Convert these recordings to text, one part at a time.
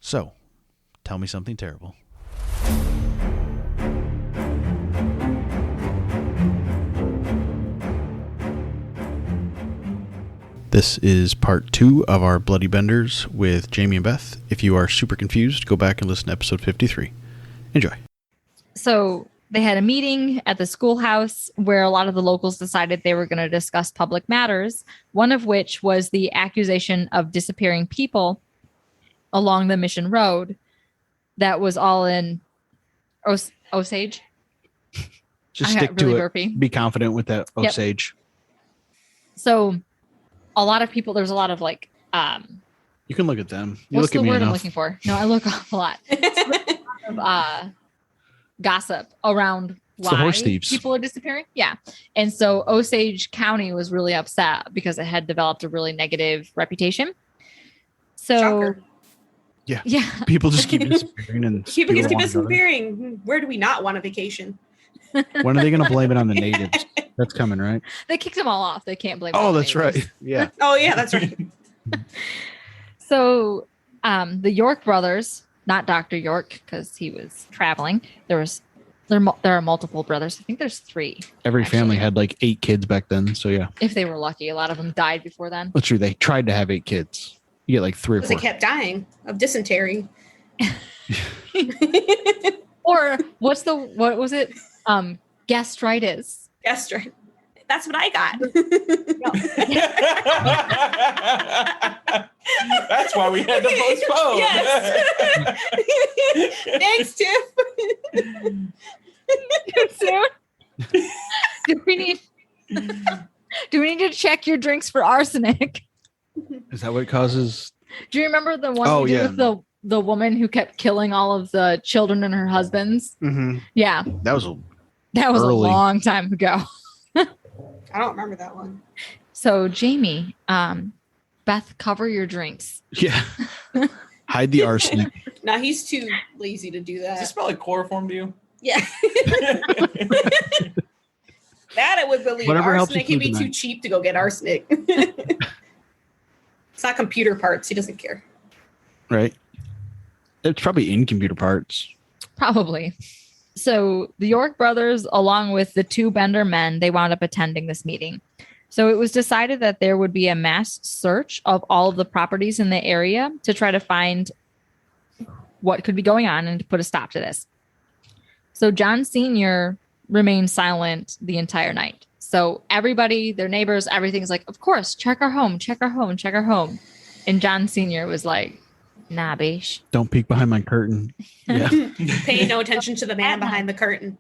So, tell me something terrible. This is part 2 of our Bloody Benders with Jamie and Beth. If you are super confused, go back and listen to episode 53. Enjoy. So they had a meeting at the schoolhouse where a lot of the locals decided they were going to discuss public matters, one of which was the accusation of disappearing people along the Mission Road. That was all in Osage. Just stick to it. Be confident with that Osage. Yep. So a lot of people, there's a lot of like... you can look at them. You what's look the word I'm looking for? No, I look a lot. It's a lot of gossip around why people are disappearing. Yeah. And so Osage County was really upset because it had developed a really negative reputation. So... Shocker. Yeah. People just keep disappearing. And people just keep disappearing. Where do we not want a vacation? When are they going to blame it on the natives? That's coming, right? They kicked them all off. They can't blame it on the that's natives. Right. Yeah. Oh, yeah, that's right. So the York brothers, not Dr. York, because he was traveling. There are multiple brothers. I think there's 3. Every family had like 8 kids back then. So, yeah. If they were lucky. A lot of them died before then. That's true. They tried to have 8 kids. You get like 3 or 4. They kept dying of dysentery. Or what was it? Gastritis. Gastritis. That's what I got. That's why we had to postpone. Yes. Thanks, Tiff. Too soon? Do we need to check your drinks for arsenic? Is that what causes? Do you remember the one with the woman who kept killing all of the children and her husbands? Mm-hmm. Yeah. That was a long time ago. I don't remember that one. So, Jamie, Beth, cover your drinks. Yeah. Hide the arsenic. No, he's too lazy to do that. Does this smell like chloroform to you? Yeah. That I would believe. Whatever arsenic, he'd be too cheap to go get arsenic. It's not computer parts. He doesn't care. Right. It's probably in computer parts. Probably. So the York brothers, along with the 2 Bender men, they wound up attending this meeting. So it was decided that there would be a mass search of all of the properties in the area to try to find what could be going on and to put a stop to this. So John Sr. remained silent the entire night. So everybody, their neighbors, everything's like, of course, check our home. And John Sr. was like, nah, beesh. Don't peek behind my curtain. Yeah. Pay no attention to the man behind the curtain.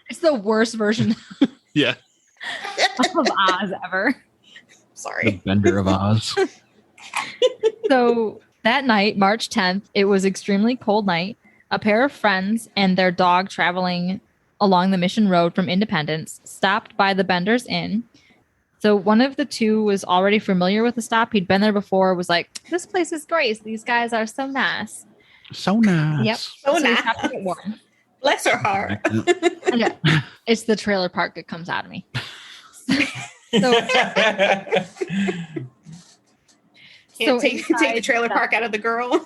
It's the worst version of Oz ever. Sorry. The Bender of Oz. So that night, March 10th, it was extremely cold night. A pair of friends and their dog traveling along the Mission Road from Independence stopped by the Bender's Inn. So one of the 2 was already familiar with the stop. He'd been there before, was like, this place is great. These guys are so nice. So nice. Yep. So nice. Bless her heart. It's the trailer park that comes out of me. Can't take the trailer park out of the girl.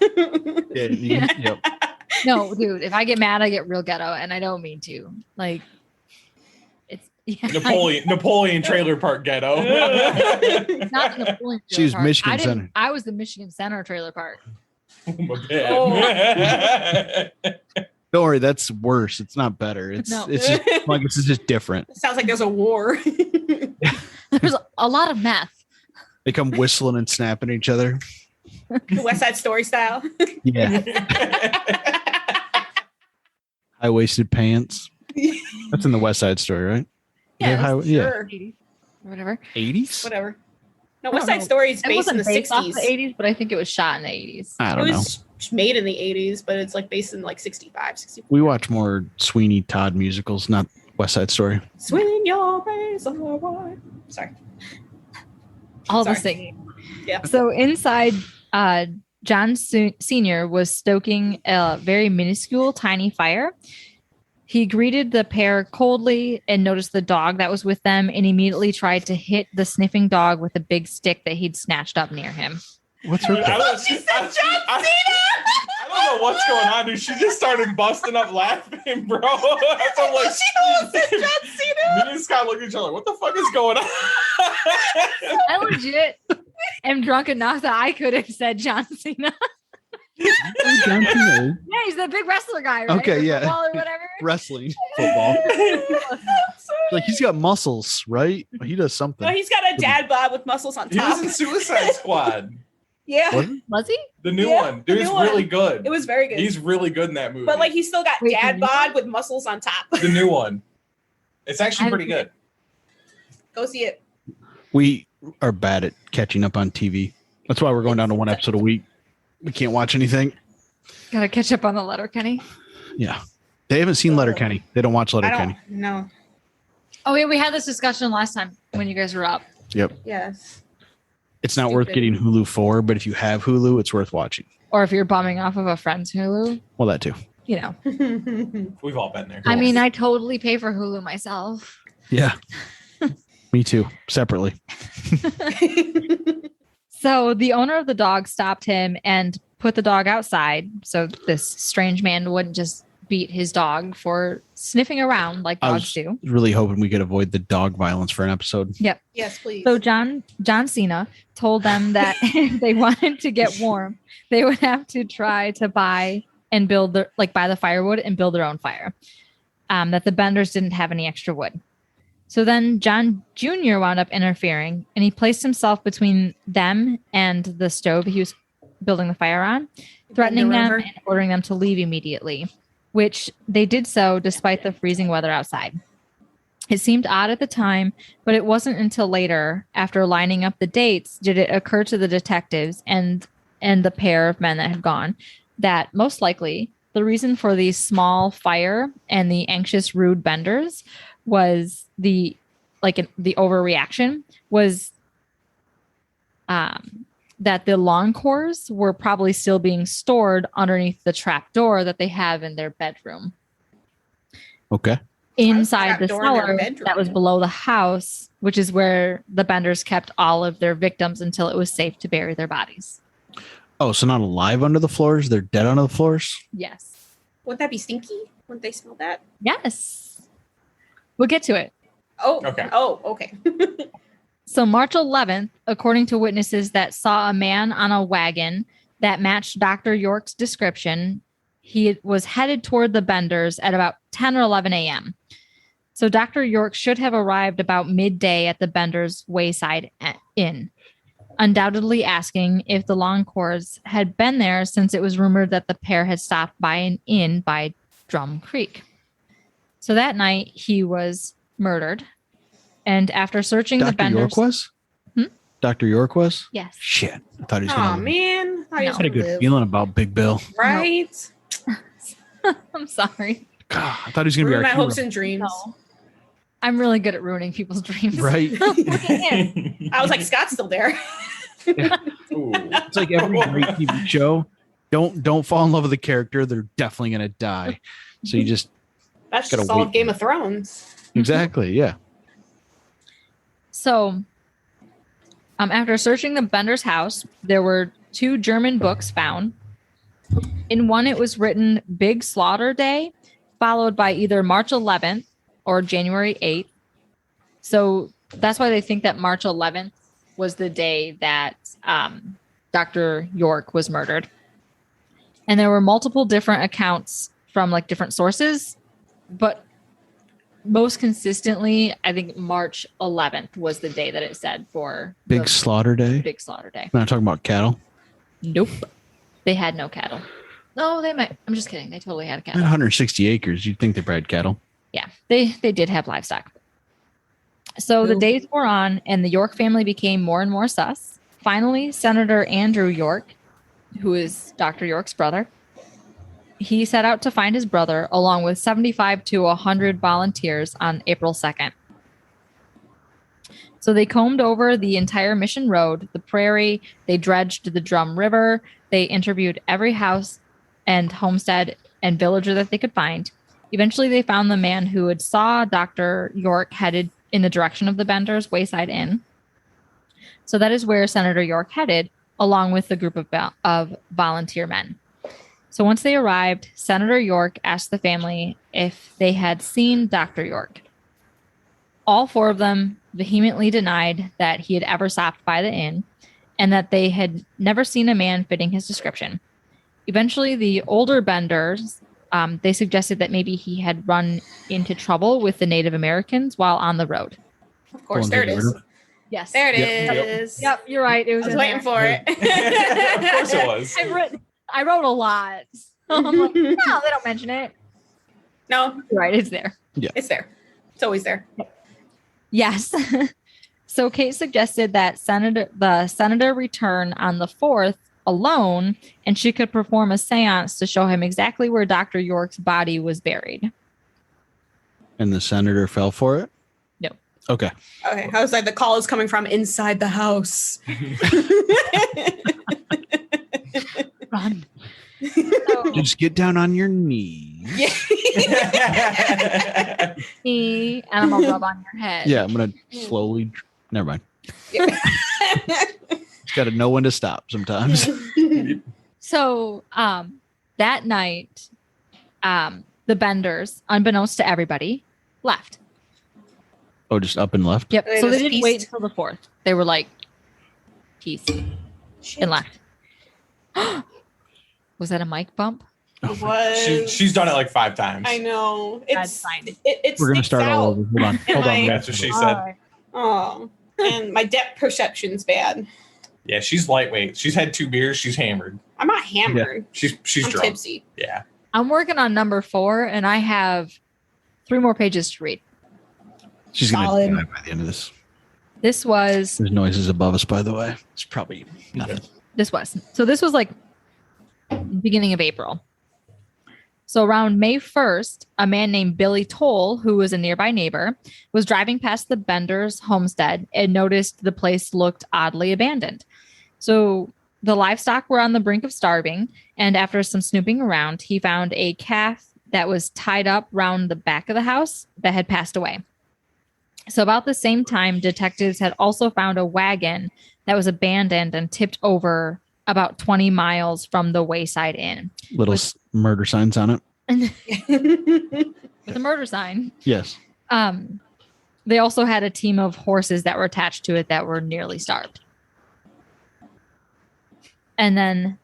Yep. No, dude, if I get mad, I get real ghetto, and I don't mean to. Like, it's Napoleon trailer park ghetto. Not the Napoleon. She was Michigan Center. I was the Michigan Center trailer park. Don't worry, that's worse. It's not better. It's just like this is just different. It sounds like there's a war. There's a lot of meth. They come whistling and snapping at each other. The West Side Story style. Yeah. High-waisted pants. That's in the West Side Story, right? Yeah, Sure. 80s Or whatever. 80s? Whatever. No, West Side Story is based in the 60s. Off the 80s, but I think it was shot in the 80s. I don't know. It was made in the 80s, but it's like based in like 65, 64. We watch more Sweeney Todd musicals, not West Side Story. Swing your ways away. Sorry. All the singing. Yeah. So inside, John Sr. was stoking a very minuscule, tiny fire. He greeted the pair coldly and noticed the dog that was with them and immediately tried to hit the sniffing dog with a big stick that he'd snatched up near him. What's her I problem? don't, I don't know what's going on, dude. She just started busting up laughing, bro. So I'm like, She almost said John Cena. me and Scott look at each other like, what the fuck is going on? I legit am drunk enough that I could have said John Cena. John Cena. Yeah, he's the big wrestler guy, right? Okay, Or yeah. football or whatever. Wrestling, football. Like he's got muscles, right? He does something. No, he's got a dad bod with muscles on He was top. in Suicide Squad. Yeah, What? Was he? The new Yeah, one. the Dude, it's new one. really good. it was very good. He's really good in that movie. But like, he's still got Wait, dad the new bod with muscles on top. the new one. It's actually I pretty good. Go see it. We are bad at catching up on TV. That's why we're going down to one episode a week. We can't watch anything. Gotta catch up on the letter, Kenny. Yeah. They haven't seen Letterkenny. They don't watch I Letterkenny. don't know. Oh, yeah, we had this discussion last time when you guys were up. Yep. Yes. It's not worth Stupid. getting Hulu for, but if you have Hulu, it's worth watching. Or if you're bumming off of a friend's Hulu, Well, that too. you know. We've all been there. I mean, I totally pay for Hulu myself. Yeah. Me too. Separately. So the owner of the dog stopped him and put the dog outside so this strange man wouldn't just beat his dog for sniffing around like I dogs was do. really hoping we could avoid the dog violence for an episode. Yes, please. So John Cena told them that if they wanted to get warm, they would have to try to buy the firewood and build their own fire. That the Benders didn't have any extra wood. So then John Jr. wound up interfering, and he placed himself between them and the stove he was building the fire on, threatening Bend them over. and ordering them to leave immediately, which they did so despite the freezing weather outside. It seemed odd at the time, but it wasn't until later, after lining up the dates, did it occur to the detectives and the pair of men that had gone that most likely the reason for the small fire and the anxious, rude Benders was the overreaction was that the lawn cores were probably still being stored underneath the trap door that they have in their bedroom. Okay. Inside the Trapdoor in their cellar bedroom. that was below the house, which is where the Benders kept all of their victims until it was safe to bury their bodies. Oh, so not alive under the floors? They're dead under the floors? Yes. Wouldn't that be stinky? Wouldn't they smell that? Yes. We'll get to it. Oh, Okay. Oh, okay. So March 11th, according to witnesses that saw a man on a wagon that matched Dr. York's description, he was headed toward the Benders at about 10 or 11 a.m. So Dr. York should have arrived about midday at the Benders' Wayside Inn, undoubtedly asking if the Longcores had been there since it was rumored that the pair had stopped by an inn by Drum Creek. So that night, he was murdered. And after searching the Dr. Benders... York was? Hmm? Dr. York was? Yes. Shit. I thought he was Oh going to man, I No. just I had a good feeling about Big Bill. right? I'm sorry. God, I thought he was going to be Ruin our my hero. hopes and dreams. No. I'm really good at ruining people's dreams. Right? Look at him. I was like, Scott's still there. Ooh. It's like every great TV show. Don't fall in love with the character. They're definitely going to die. So you just... That's Gotta just all wait. of Game of Thrones. Exactly, yeah. So, after searching the Bender's house, there were 2 German books found. In one, it was written Big Slaughter Day, followed by either March 11th or January 8th. So that's why they think that March 11th was the day that Dr. York was murdered. And there were multiple different accounts from like different sources, but most consistently, I think March 11th was the day that it said for Big the Slaughter Day. Big Slaughter Day. We're not talking about cattle. Nope. They had no cattle. No, they might. I'm just kidding. They totally had They had cattle. 160 acres. You'd think they bred cattle. Yeah, they did have livestock. So the Cool. days wore on, and the York family became more and more sus. Finally, Senator Andrew York, who is Dr. York's brother, he set out to find his brother along with 75 to 100 volunteers on April 2nd. So they combed over the entire Mission Road, the prairie, they dredged the Drum River, they interviewed every house and homestead and villager that they could find. Eventually, they found the man who had saw Dr. York headed in the direction of the Benders' Wayside Inn. So that is where Senator York headed, along with a group of volunteer men. So once they arrived, Senator York asked the family if they had seen Dr. York. All 4 of them vehemently denied that he had ever stopped by the inn and that they had never seen a man fitting his description. Eventually, the older Benders, they suggested that maybe he had run into trouble with the Native Americans while on the road. Of course, there it is. Yes. There it Yep. is. Yep, you're right. It I was was in waiting there. for it. Of course it was. I wrote a lot. So I'm like, no, they don't mention it. No, You're right, it's there. it's there. It's always there. Yes. So Kate suggested that the senator return on the 4th alone, and she could perform a seance to show him exactly where Dr. York's body was buried. And the senator fell for it? No. Okay. Okay, I was like, the call is coming from inside the house. Run. So, Just get down on your knees. and I'm gonna rub on your head. Yeah, I'm going to slowly. Never mind. Just got to know when to stop sometimes. So that night, the Benders, unbeknownst to everybody, left. Oh, just up and left? Yep. They So they just didn't wait pieced. until the 4th. They were like, peace, Shit. and left. Was that a mic bump? It was. She's done it like 5 times. I know. That's It's fine. it We're going to sticks start all out. over. Hold on. Hold on. That's what she All said. right. Oh, and my depth perception's bad. Yeah, she's lightweight. She's had 2 beers. She's hammered. I'm not hammered. She's I'm drunk. tipsy. Yeah. I'm working on number 4, and I have 3 more pages to read. She's going Solid. to die by the end of this. This was There's noises above us, by the way. It's probably nothing. This was like beginning of April. So around May 1st, a man named Billy Toll, who was a nearby neighbor, was driving past the Benders' homestead and noticed the place looked oddly abandoned. So the livestock were on the brink of starving, and after some snooping around, he found a calf that was tied up round the back of the house that had passed away. So about the same time, detectives had also found a wagon that was abandoned and tipped over about 20 miles from the Wayside Inn Little murder signs on it. with a murder sign. Yes. They also had a team of horses that were attached to it that were nearly starved. And then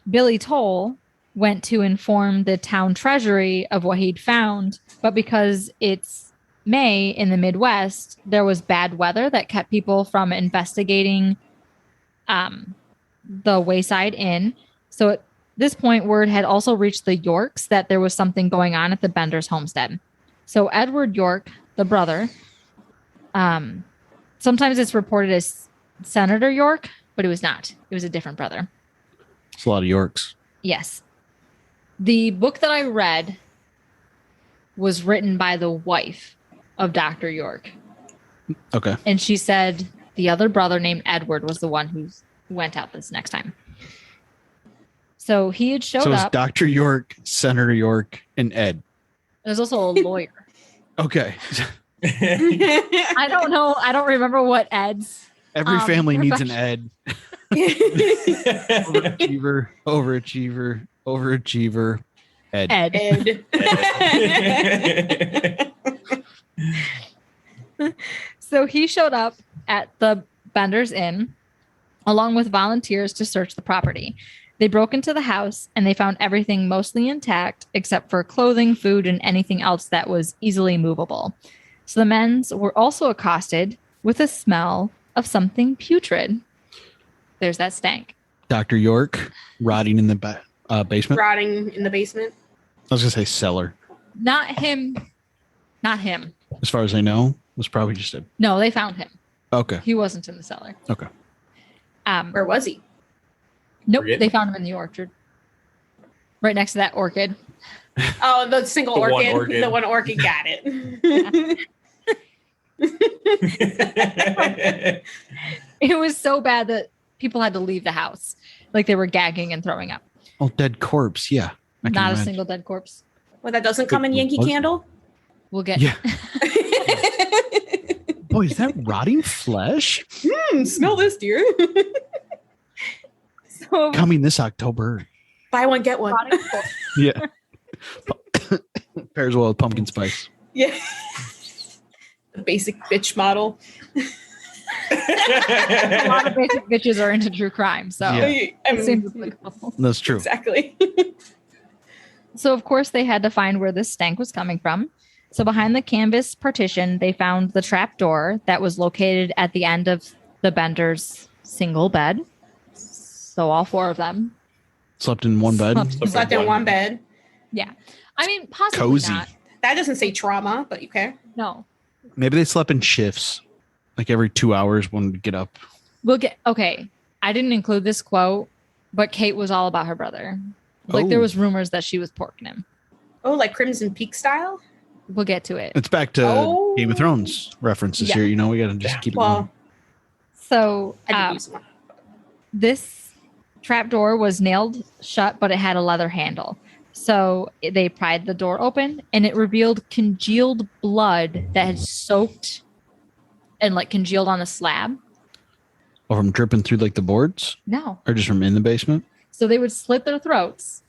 Billy Toll went to inform the town treasury of what he'd found, but because it's May in the Midwest, there was bad weather that kept people from investigating the Wayside Inn. So at this point, word had also reached the Yorks that there was something going on at the Benders' homestead. So Edward York, the brother, sometimes it's reported as Senator York, but it was not. It was a different brother. It's a lot of Yorks. Yes. The book that I read was written by the wife of Dr. York. Okay. And she said the other brother named Edward was the one who went out this next time. So he had showed So it's up. Dr. York, Senator York, and Ed. There's also a lawyer. Okay. I don't know. I don't remember what Ed's. Every family needs an profession. Ed. Overachiever, Ed. Ed. So he showed up at the Benders Inn along with volunteers to search the property. They broke into the house and they found everything mostly intact except for clothing, food, and anything else that was easily movable. So the men were also accosted with a smell of something putrid. There's that stank. Dr. York rotting in the basement. Rotting in the basement. I was going to say cellar. Not him. Not him. As far as I know, it was probably just a. No, they found him. Okay. He wasn't in the cellar. Okay. Where was he? Nope, Forget- they found him in the orchard. Right next to that orchid. Oh, the single The one orchid. orchid. The one orchid got it. It was so bad that people had to leave the house. Like they were gagging and throwing up. Oh, dead corpse. Yeah. I can Not a imagine. single dead corpse. Well, that doesn't come in Yankee What? Candle. We'll get. Yeah. Boy, is that rotting flesh? Smell this, dear. So Coming this October. Buy one, get one. Yeah. Pairs well with pumpkin spice. Yeah. The basic bitch model. a lot of basic bitches are into true crime, so Yeah. it seems applicable. That's true. Exactly. So, of course, they had to find where this stank was coming from. So, behind the canvas partition, they found the trap door that was located at the end of the Bender's single bed. So, all four of them. Slept in one bed. Slept in one bed. Yeah. I mean, possibly Cozy. not. That doesn't say trauma, but okay. No. Maybe they slept in shifts. Like every 2 hours, one would get up. We'll get, okay. I didn't include this quote, but Kate was all about her brother. Like, there Oh. was rumors that she was porking him. Oh, like Crimson Peak style? We'll get to it. It's back to Oh. Game of Thrones references Yeah. here. You know, we got to just keep it going. Well, So, I did use one. this trap door was nailed shut, but it had a leather handle. So they pried the door open and it revealed congealed blood that had soaked and like congealed on the slab. Or from dripping through like the boards? No. Or just from in the basement? So they would slit their throats,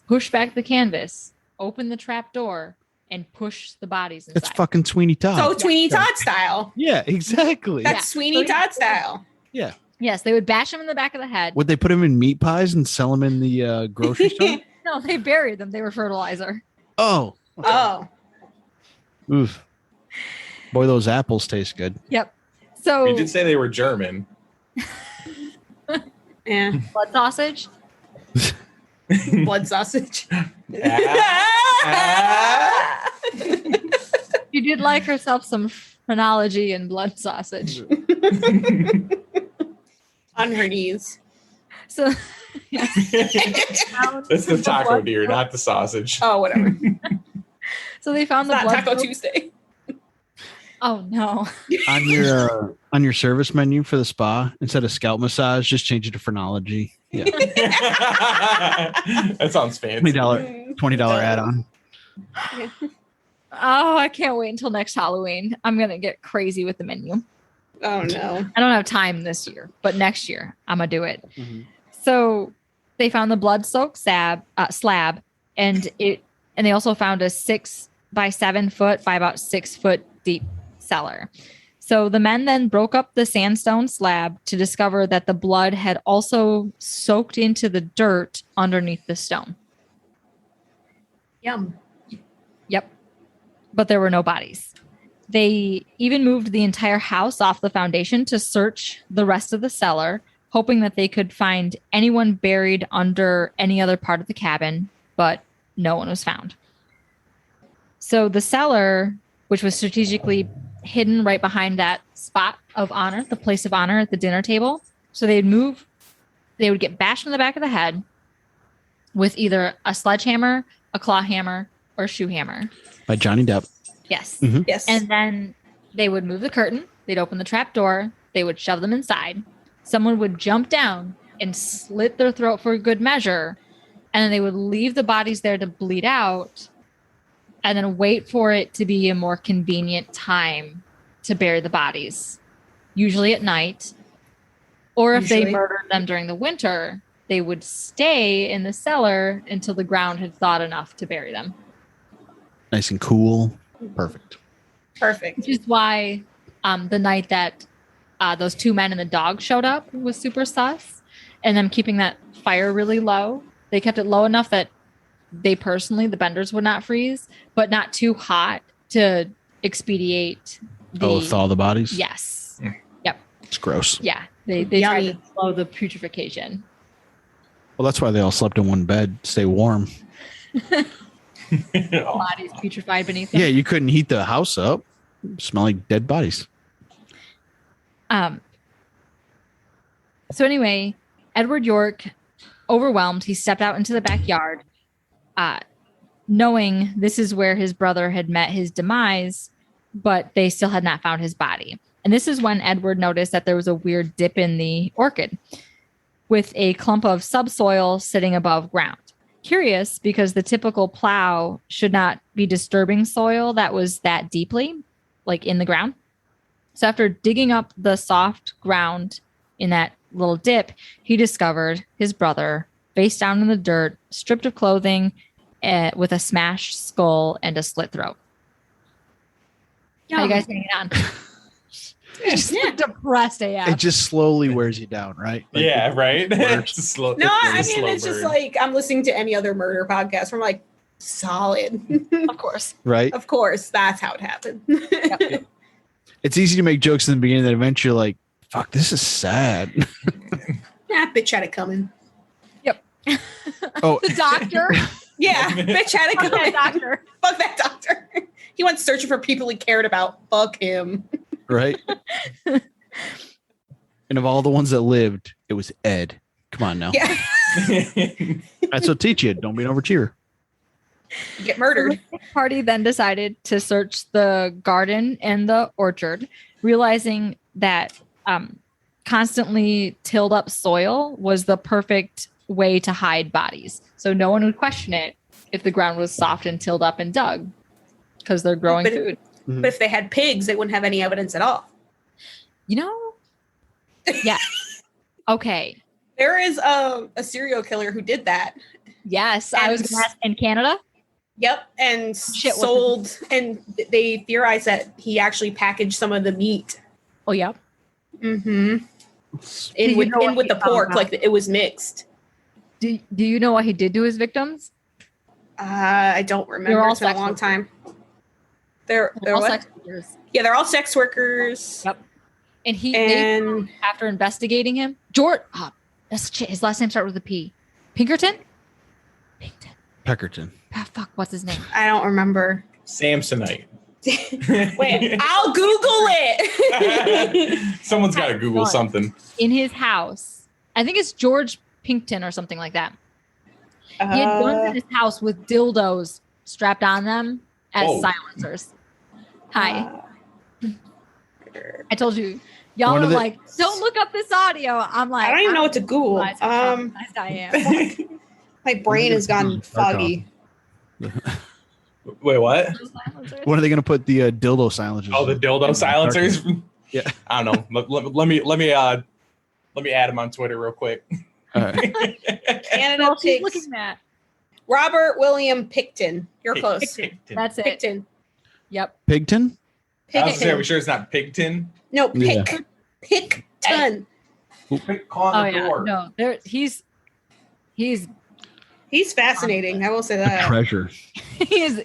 push back the canvas, open the trap door, and push the bodies inside. It's fucking Sweeney Todd. So Sweeney Todd style. Yeah, exactly. That's Yeah. Sweeney So, yeah. Todd style. Yeah. Yes, they would bash him in the back of the head. Would they put him in meat pies and sell him in the grocery store? No, they buried them. They were fertilizer. Oh. Oh. Oof. Boy, those apples taste good. Yep. So You did say they were German. Yeah. blood sausage. Blood sausage. She did like herself some phrenology and blood sausage. On her knees. So That's the taco deer, not the sausage. Oh, whatever. so they found It's the not blood. Taco Tuesday. Oh no. On your service menu for the spa, instead of scalp massage, just change it to phrenology. Yeah. That sounds fancy. $20 add-on. Oh, I can't wait until next Halloween. I'm gonna get crazy with the menu. Oh no. I don't have time this year, but next year I'm gonna do it. So they found the blood-soaked slab, and they also found a 6 by 7 foot by about 6 foot deep cellar. So the men then broke up the sandstone slab to discover that the blood had also soaked into the dirt underneath the stone. Yum. Yep. But there were no bodies. They even moved the entire house off the foundation to search the rest of the cellar, hoping that they could find anyone buried under any other part of the cabin, but no one was found. So the cellar, which was strategically hidden right behind that spot of honor, the place of honor at the dinner table. So they would get bashed in the back of the head with either a sledgehammer, a claw hammer, or a shoe hammer. By Johnny Depp. Yes. Mhm. Yes. And then they would move the curtain, they'd open the trap door, they would shove them inside. Someone would jump down and slit their throat for good measure, and then they would leave the bodies there to bleed out and then wait for it to be a more convenient time to bury the bodies, usually at night. Or if they Usually. murdered them during the winter, they would stay in the cellar until the ground had thawed enough to bury them. Nice and cool. Perfect. Perfect. Which is why the night that those two men and the dog showed up was super sus. And them keeping that fire really low. They kept it low enough that they personally, the Benders, would not freeze, but not too hot to expedite the... Thaw the bodies? Yes. It's gross. Yeah. They tried Yummy. to slow the putrefaction. Well, that's why they all slept in one bed, stay warm. Bodies putrefied beneath them. Yeah, you couldn't heat the house up. Smell like dead bodies. So anyway, Edward York, overwhelmed, he stepped out into the backyard, knowing this is where his brother had met his demise, but they still had not found his body. And this is when Edward noticed that there was a weird dip in the orchid with a clump of subsoil sitting above ground. Curious, because the typical plow should not be disturbing soil that was that deeply, like in the ground. So after digging up the soft ground in that little dip, he discovered his brother face down in the dirt, stripped of clothing, with a smashed skull and a slit throat. How you guys hanging on? Just depressed AF. It just slowly wears you down, right? Like, Yeah, right. No, I mean, it's just like I'm listening to any other murder podcast. I'm like, solid. Of course. right. Of course, that's how it happened. It's easy to make jokes in the beginning, then eventually you're like, fuck, this is sad. Bitch had it coming. Yep. Oh, The doctor. Yeah, bitch had it Fuck coming. that doctor. Fuck that doctor. He went searching for people he cared about. Fuck him. right. And of all the ones that lived, it was Ed. Come on now. Yeah. That's what teach you. Don't be an overachiever. You get murdered. The party then decided to search the garden and the orchard, realizing that constantly tilled up soil was the perfect way to hide bodies. So no one would question it if the ground was soft and tilled up and dug because they're growing But food. But if they had pigs, they wouldn't have any evidence at all. You know? Yeah. Okay. There is a serial killer who did that. Yes. I was gonna ask, in Canada? Yep. And sold, and they theorize that he actually packaged some of the meat. Oh, yeah. Mm-hmm. you In with, know what in with he the found pork, out? like it was mixed. Do you know what he did to his victims? I don't remember. They're all It's been a sex long workers. time. They're All what? sex workers. Yeah, they're all sex workers. Yep. And And after investigating him, George, his last name started with a P. Pinkerton? Peckerton. Ah, fuck, what's his name? I don't remember. Samsonite. Wait, I'll Google it. Someone's got to Google something. In his house. I think it's George Pinkerton or something like that. He had guns in his house with dildos strapped on them as Oh. silencers. Hi. I told you. Y'all One are of the- like, don't look up this audio. I'm like, I don't even know what to Google. realize how traumatized I am. My brain has gone foggy. Wait, what? When are they going to put the dildo silencers? Oh, the dildo silencers. Yeah. I don't know. Let me add him on Twitter real quick. All right. Canada Well, she's pigs. looking at. Robert William Picton. You're close. Picton. That's it. Picton. Yep. Pigton? I was saying, are we Picton. sure it's not Pigton? No, Yeah. Picton. Call Oh on the yeah. door. No, he's He's fascinating. I will say A that. treasure. he is.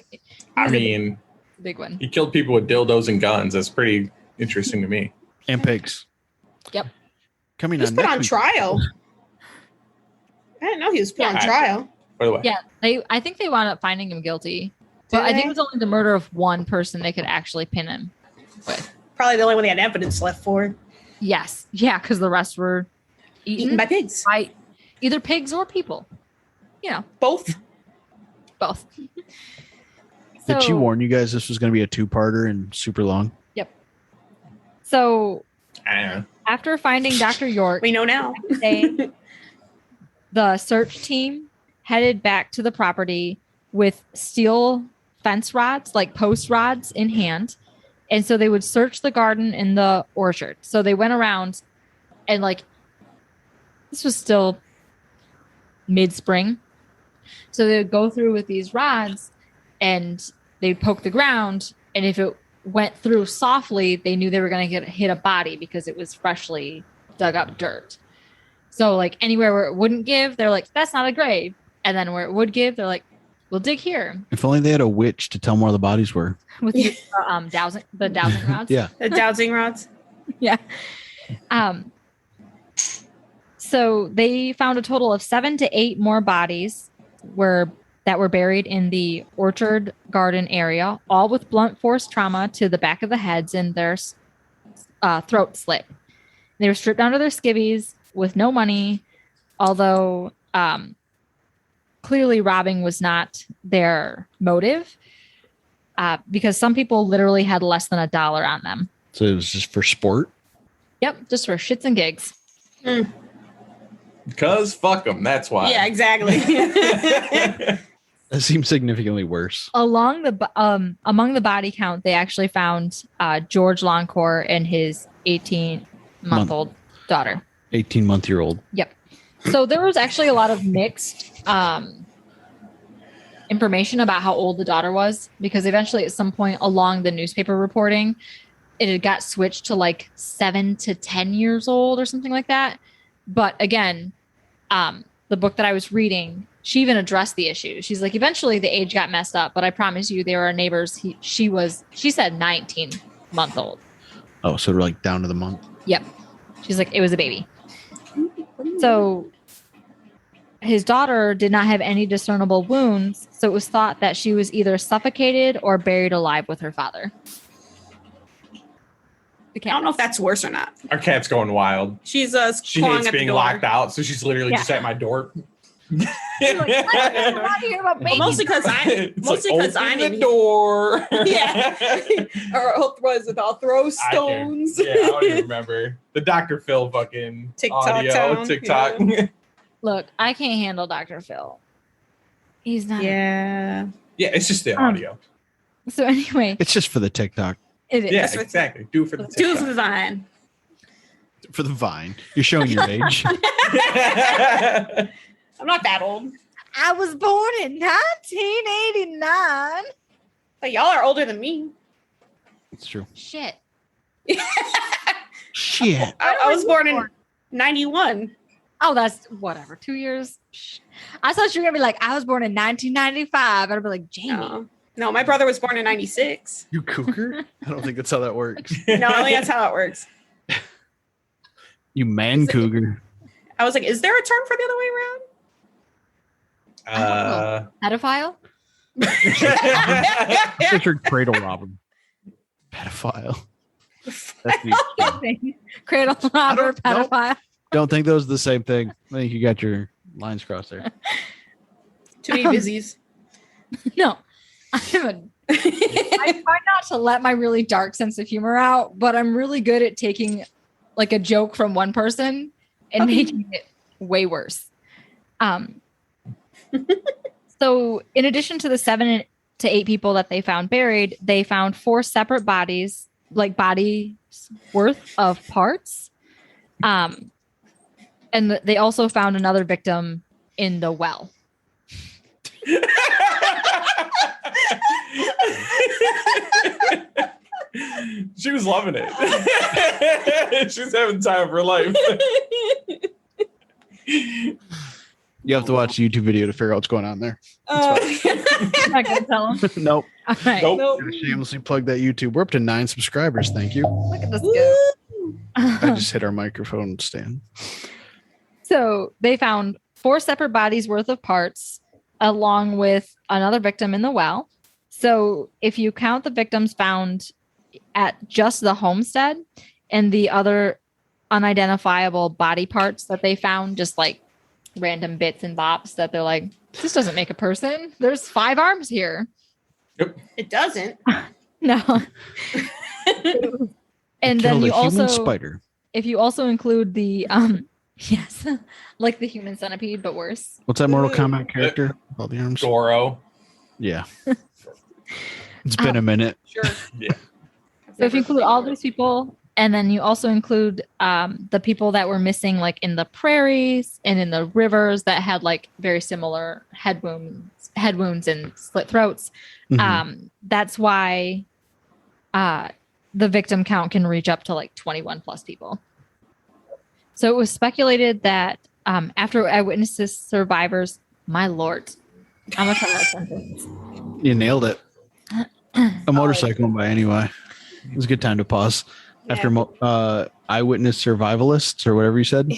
I he's a mean, big one. he killed people with dildos and guns. That's pretty interesting to me. And pigs. Yep. Coming He was on put next on week. trial. I didn't know he was put on Yeah. trial. By the way, Yeah, I think they wound up finding him guilty, but Did I think they? it was only the murder of one person they could actually pin him with. Probably the only one they had evidence left for. Yes, yeah, because the rest were Eaten eaten by pigs. by either pigs or people. You know, Both. both. Did she warn you guys this was going to be a two-parter and super long? So I don't know. after finding Dr. York, We know now. the search team headed back to the property with steel fence rods, like post rods in hand. And so they would search the garden and the orchard. So they went around and this was still mid-spring. So they would go through with these rods and they'd poke the ground. And if it went through softly, they knew they were going to hit a body because it was freshly dug up dirt. So anywhere where it wouldn't give, they're like, that's not a grave. And then where it would give, they're like, we'll dig here If only they had a witch to tell them where the bodies were. with the dowsing rods. Yeah. The dowsing rods. Yeah. So they found a total of 7 to 8 more bodies that were buried in the orchard garden area, all with blunt force trauma to the back of the heads and their throat slit. They were stripped down to their skivvies with no money, although clearly robbing was not their motive, because some people literally had less than $1 on them. So it was just for sport? Yep, just for shits and gigs. Because fuck them. That's why. Yeah, exactly. That seems significantly worse. Among the body count, they actually found George Longcore and his 18-month-old daughter. 18-month-year-old. Yep. So there was actually a lot of mixed information about how old the daughter was, because eventually at some point along the newspaper reporting, it had got switched to like 7 to 10 years old or something like that. But again, the book that I was reading, she even addressed the issue. She's like, eventually the age got messed up, but I promise you they were our neighbors. She said 19-month-old. Oh, so like down to the month. Yep. She's like, it was a baby. So his daughter did not have any discernible wounds, so it was thought that she was either suffocated or buried alive with her father. I don't know if that's worse or not. Our cat's going wild. She She hates being locked out, so she's literally just at my door. Like, I don't want to hear about babies. Well, mostly because I'm in in the door. Yeah. Or I'll throw stones. I don't even remember the Dr. Phil fucking TikTok audio town, TikTok. yeah. Look, I can't handle Dr. Phil. He's not. Yeah. Yeah, it's just the audio. So anyway, It's just for the TikTok. it is. Yeah, exactly. Do it for the Do TikTok. for the vine. For the Vine. You're showing your age. I'm not that old. I was born in 1989. But y'all are older than me. It's true. Shit. Shit. I was born in 91. Oh, that's whatever. 2 years. I thought you were gonna be like, I was born in 1995. I'd be like, Jamie. No, my brother was born in 96. You cougar? I don't think that's how that works. No, I think that's how it works. You man cougar. I was like, is there a term for the other way around? Pedophile? Richard Cradle Robber. Pedophile. That's the Cradle robber, pedophile. Don't think those are the same thing. I think you got your lines crossed there. Too many busies. No. I try not to let my really dark sense of humor out, but I'm really good at taking like a joke from one person and making it way worse. So in addition to the 7 to 8 people that they found buried, they found 4 separate bodies, like bodies worth of parts. And they also found another victim in the well. She was loving it. She was having time of her life. You have to watch the YouTube video to figure out what's going on there. I'm not gonna tell them. Nope. All right. Nope. Gotta shamelessly plug that YouTube. We're up to 9 subscribers. Thank you. Look at this go. I just hit our microphone stand. So they found 4 separate bodies worth of parts, along with another victim in the well. So if you count the victims found at just the homestead and the other unidentifiable body parts that they found, just like random bits and bops that they're like, this doesn't make a person. There's 5 arms here. Yep. It doesn't. No. And then Killed you a human also, spider. if you also include the, yes, like the human centipede, but worse. What's that Mortal Kombat character? All the arms. Goro. Yeah. It's been a minute. Sure. Yeah. So if you include all these people, and then you also include the people that were missing, like in the prairies and in the rivers that had like very similar head wounds and slit throats. Mhm. That's why the victim count can reach up to like 21 plus people. So it was speculated that after eyewitnesses, survivors, my lord, I'm gonna try that sentence. You nailed it. A motorcycle went by anyway. It was a good time to pause. Yeah. After eyewitness survivalists or whatever you said.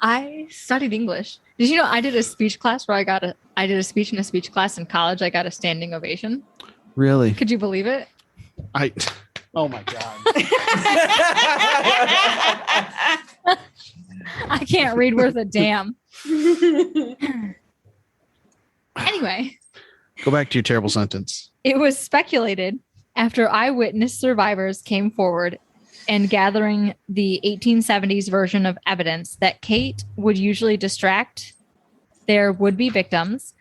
I studied English. Did you know I did a speech class where I did a speech in a speech class in college. I got a standing ovation. Really? Could you believe it? Oh my God. I can't read worth a damn. Anyway, Go back to your terrible sentence. it was speculated after eyewitness survivors came forward and gathering the 1870s version of evidence that Kate would usually distract their would-be victims,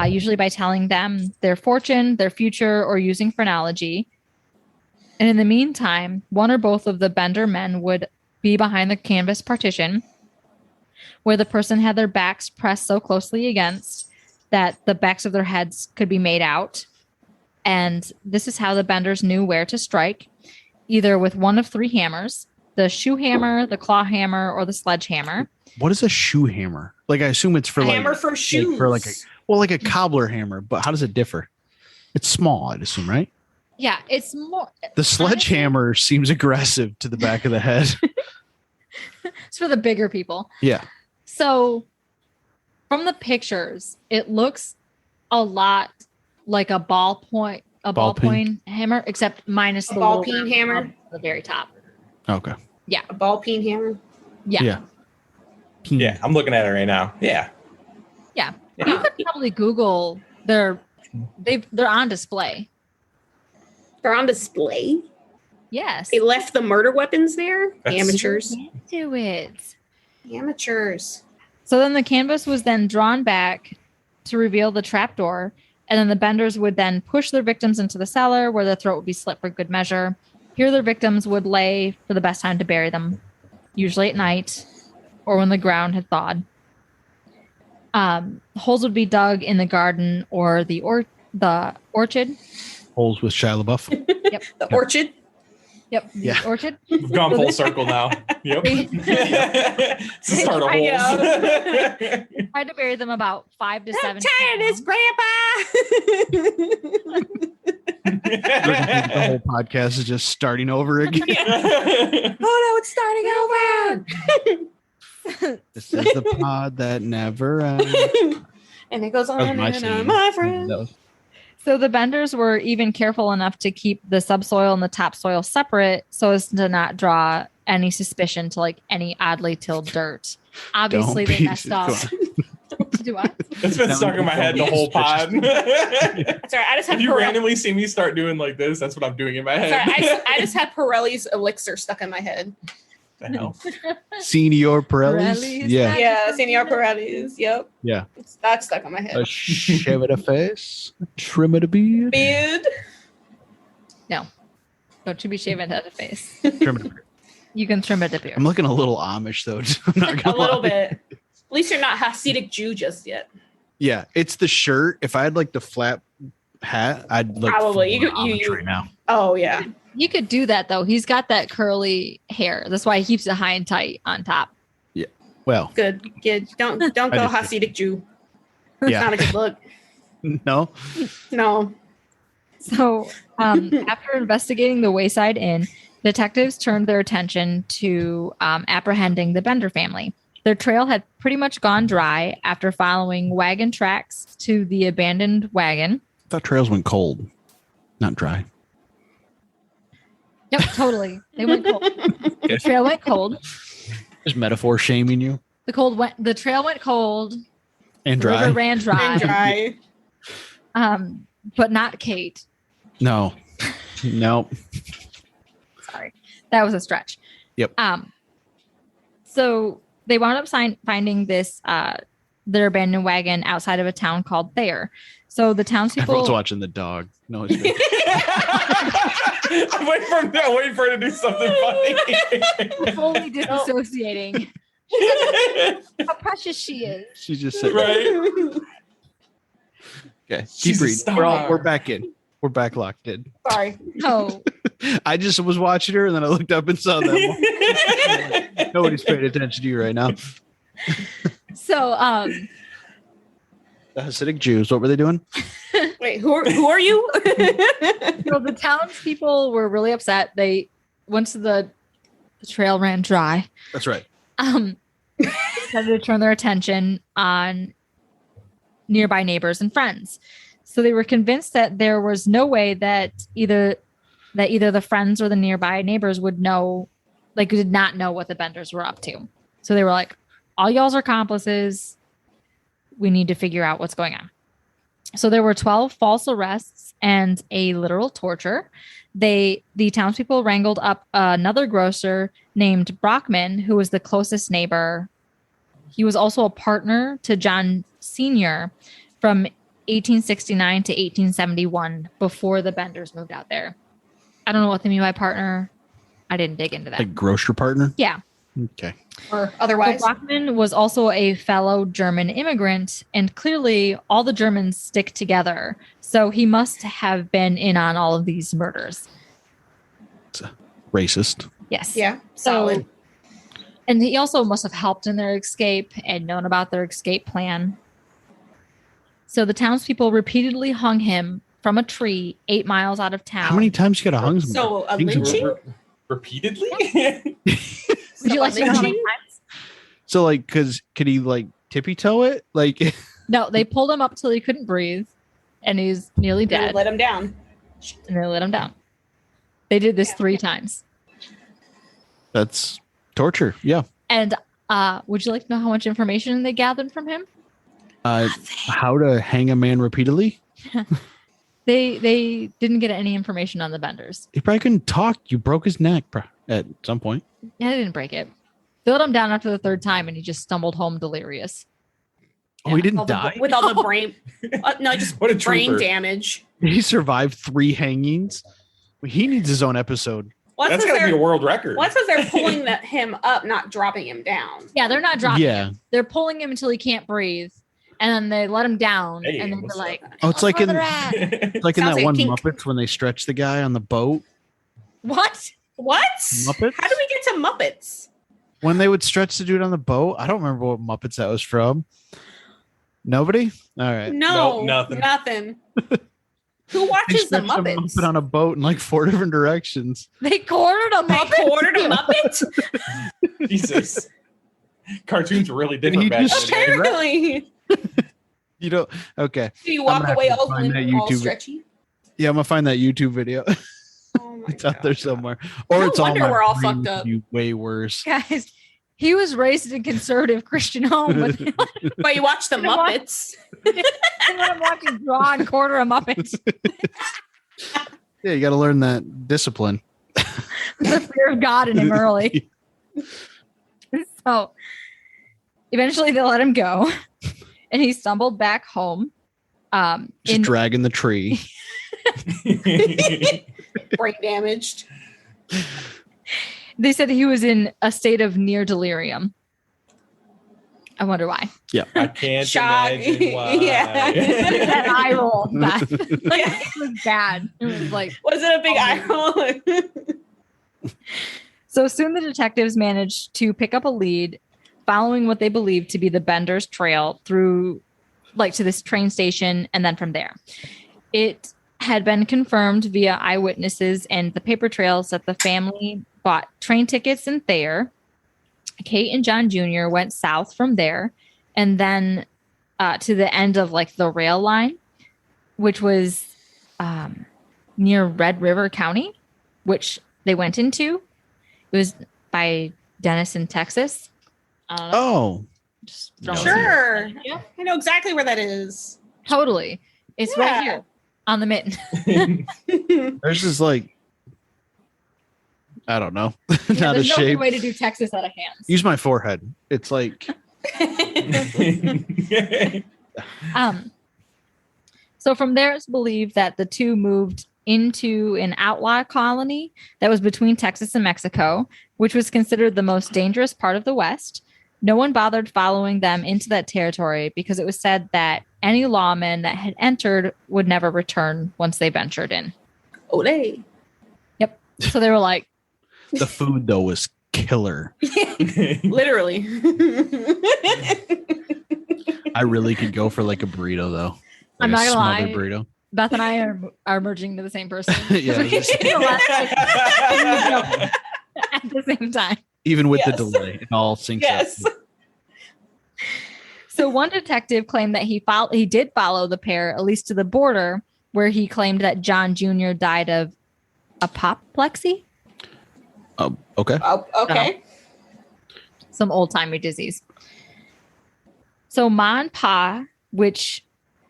usually by telling them their fortune, their future, or using phrenology. And in the meantime, one or both of the Bender men would be behind the canvas partition, where the person had their backs pressed so closely against that the backs of their heads could be made out. And this is how the benders knew where to strike, either with one of three hammers: the shoe hammer, the claw hammer, or the sledgehammer. What is a shoe hammer? Like, I assume it's for Hammer for shoes. Like a cobbler hammer, but how does it differ? It's small, I'd assume, right? Yeah, it's more. The sledgehammer seems aggressive to the back of the head. It's for the bigger people. Yeah. So from the pictures, it looks a lot like a ballpoint hammer, except minus the ball peen hammer at the very top. Okay. Yeah. A ball peen hammer. Yeah. Yeah, I'm looking at it right now. Yeah. Yeah. You could probably Google they're on display. They're on display? Yes. They left the murder weapons there? That's- Amateurs. Do it. Amateurs. So then the canvas was then drawn back to reveal the trapdoor, and then the benders would then push their victims into the cellar where their throat would be slit for good measure. Here their victims would lay for the best time to bury them, usually at night or when the ground had thawed. Holes would be dug in the garden or the orchard. Holes with Shia LaBeouf. Yep. The orchard. Yep. The Yeah. orchard. We've gone full circle now. Yep. It's the start of I holes. Tried to bury them about 5 to 7. I'm tired of this, Grandpa. The whole podcast is just starting over again. Oh no, it's starting over. This is the pod that never ends. And it goes on That was and my on, scene. my friend. That was- So the benders were even careful enough to keep the subsoil and the topsoil separate so as to not draw any suspicion to like any oddly tilled dirt. Obviously, Don't they be- messed up. Do what? It's been stuck in my head the whole pod. Sorry, I just had If you Pirelli. randomly see me start doing like this, that's what I'm doing in my Sorry, head. I just had Pirelli's elixir stuck in my head. The hell? Senior Pirellis. Pirellis, Yeah. Yeah, Senor Pirelli's. Yep. Yeah. That's stuck in my head. A shave it a face, trim it a beard. Beard. No. Don't you be shaving head of face. Trim it a beard. You can trim it up here. I'm looking a little Amish though. I'm not A gonna little lie. bit. At least you're not Hasidic Jew just yet. Yeah, it's the shirt. If I had like the flat hat, I'd look Probably. full You- Amish right now. Oh yeah. You could do that though. He's got that curly hair. That's why he keeps it high and tight on top. Well, Good. Good. Don't go I did- Hasidic Jew. It's yeah, not a good look. no, No. So after investigating the Wayside Inn, detectives turned their attention to apprehending the Bender family. Their trail had pretty much gone dry after following wagon tracks to the abandoned wagon. I thought trails went cold, not dry. Yep, totally. They went cold. The trail went cold. Just metaphor shaming you The trail went cold. and The river dry. ran dry. And dry. But not Kate. No, no. Sorry, that was a stretch. Yep. So they wound up finding this their abandoned wagon outside of a town called Thayer. So the townspeople. Everyone's watching the dog. No, it's good. I'm waiting for her to do something funny. fully disassociating. How precious she is. She just said, Right? "Okay, She's keep a reading. star. We're back in. We're back locked in." Sorry. No. I just was watching her, and then I looked up and saw that. Nobody's paying attention to you right now. So The Hasidic Jews. What were they doing? Wait, who are you? so the townspeople were really upset. They once the trail ran dry, That's right. decided to turn their attention on nearby neighbors and friends. So they were convinced that there was no way that either the friends or the nearby neighbors would know, like did not know what the Benders were up to. So they were like, all y'all's are accomplices. We need to figure out what's going on. So there were 12 false arrests and a literal torture. The townspeople wrangled up another grocer named Brockman, who was the closest neighbor. He was also a partner to John Sr. from 1869 to 1871 before the Benders moved out there. I don't know what they mean by partner. I didn't dig into that. Like grocer partner. Yeah. Okay. or So otherwise. Brockman was also a fellow German immigrant, and clearly all the Germans stick together. So he must have been in on all of these murders. Racist. Yes. Yeah, So, solid. and he also must have helped in their escape and known about their escape plan. So the townspeople repeatedly hung him from a tree 8 miles out of town. How many times you got to hung somebody? So a Hang somebody? lynching? Repeatedly? Would you like to know how many lynching? times? So like, could he like tippy toe it? Like, No, they pulled him up till he couldn't breathe, and he's nearly They dead. let him down. And they let him down. They did this Yeah. 3 times. that's torture. Yeah. And would you like to know how much information they gathered from him? How to hang a man repeatedly? They didn't get any information on the benders. He probably couldn't talk. You broke his neck at some point. Yeah, they didn't break it. They let him down after the 3rd time, and he just stumbled home delirious. Oh, he didn't die. With all the brain, no, just What a brain trooper. damage. He survived 3 hangings. He needs his own episode. Well, That's got to be a world record. Well, because they're pulling him up, not dropping him down. Yeah, they're not dropping Yeah. him. They're pulling him until he can't breathe, and then they let him down, Hey, and then what's they're like, Oh, it's like in "Where they're at." it's like in Sounds that like one Pink. Muppets when they stretch the guy on the boat. What? What? Muppets? How do we get to Muppets? When they would stretch the dude on the boat. I don't remember what Muppets that was from. Nobody? All right. No, Nope, nothing. Who They watches the stretched a Muppets? Muppet on a boat in like 4 different directions. They cornered a They Muppet. ordered a Muppet? Jesus. Cartoons were really He different back just- then. Apparently. You don't. Okay. Do you I'm walk gonna away have to all find that limp, all YouTube- stretchy? Yeah, I'm gonna find that YouTube video. Oh my It's out there God. somewhere. Or No it's all wonder my we're all brain fucked up. would be way worse. Guys, he was raised in a conservative Christian home, but But you watch the You know what? Muppets. when I'm watching Draw and Quarter a Muppet, Yeah, you got to learn that discipline. the fear of God in him early. So eventually they let him go, and he stumbled back home. Just dragging the tree. Brain damaged. They said he was in a state of near delirium. I wonder why. I can't Shock. imagine why. Yeah. That eye roll, Beth. Like, Yeah. it was bad. It was like Was it a big eye roll? so. Soon the detectives managed to pick up a lead, following what they believed to be the Bender's trail through, like, to this train station, and then from there. It had been confirmed via eyewitnesses and the paper trails that the family bought train tickets in Thayer. Kate and John Jr. went south from there, and then to the end of like the rail line, which was near Red River County, which they went into. It was by Denison, Texas. I don't know. Oh, Just throwing No. some- Sure. Yeah. I know exactly where that is. Totally. It's Yeah. right here on the mitten. there's this like, I don't know, Yeah, not a there's no good shape. way to do Texas out of hands. Use my forehead. It's like, So from there, it's believed that the two moved into an outlaw colony that was between Texas and Mexico, which was considered the most dangerous part of the West. No one bothered following them into that territory because it was said that any lawman that had entered would never return once they ventured in. Olay. So they were like, the food though was killer. Literally. I really could go for like a burrito though. I'm Like not a gonna smothered lie. burrito. Beth and I are merging into the same person. Yeah, At the same time. Even with the Yes. delay, it all syncs Yes. up. So one detective claimed that he did follow the pair at least to the border, where he claimed that John Jr. died of apoplexy, Okay. Oh, okay. some old-timey disease. So Ma and Pa, which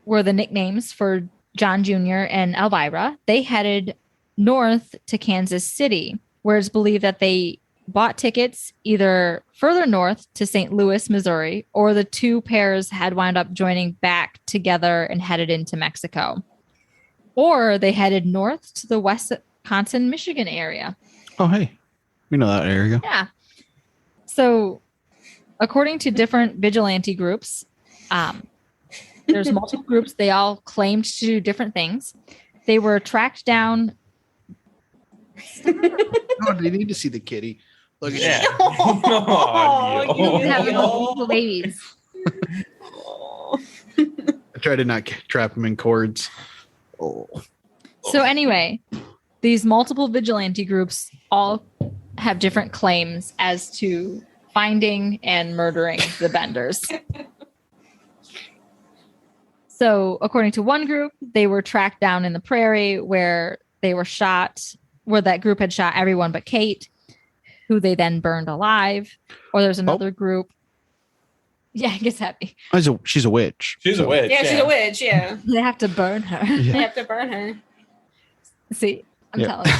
were the nicknames for John Jr. and Elvira, they headed north to Kansas City, where it's believed that they bought tickets either further north to St. Louis, Missouri, or the two pairs had wound up joining back together and headed into Mexico. Or they headed north to the Wisconsin, Michigan area. Oh, hey. We know that area. Yeah. So, according to different vigilante groups, there's multiple groups. They all claimed to do different things. They were tracked down. Oh, they need to see the kitty. Look at Yeah. Oh, Oh, They you have Yo. multiple babies. I try to not trap them in cords. Oh. So anyway, these multiple vigilante groups all have different claims as to finding and murdering the Benders. So according to one group, they were tracked down in the prairie where they were shot, where that group had shot everyone but Kate, who they then burned alive. Or there's another group. Yeah, it gets happy. She's a witch. She's a witch. Yeah, she's a witch. Yeah, They have to burn her. they have to burn her. See, I'm Yeah. telling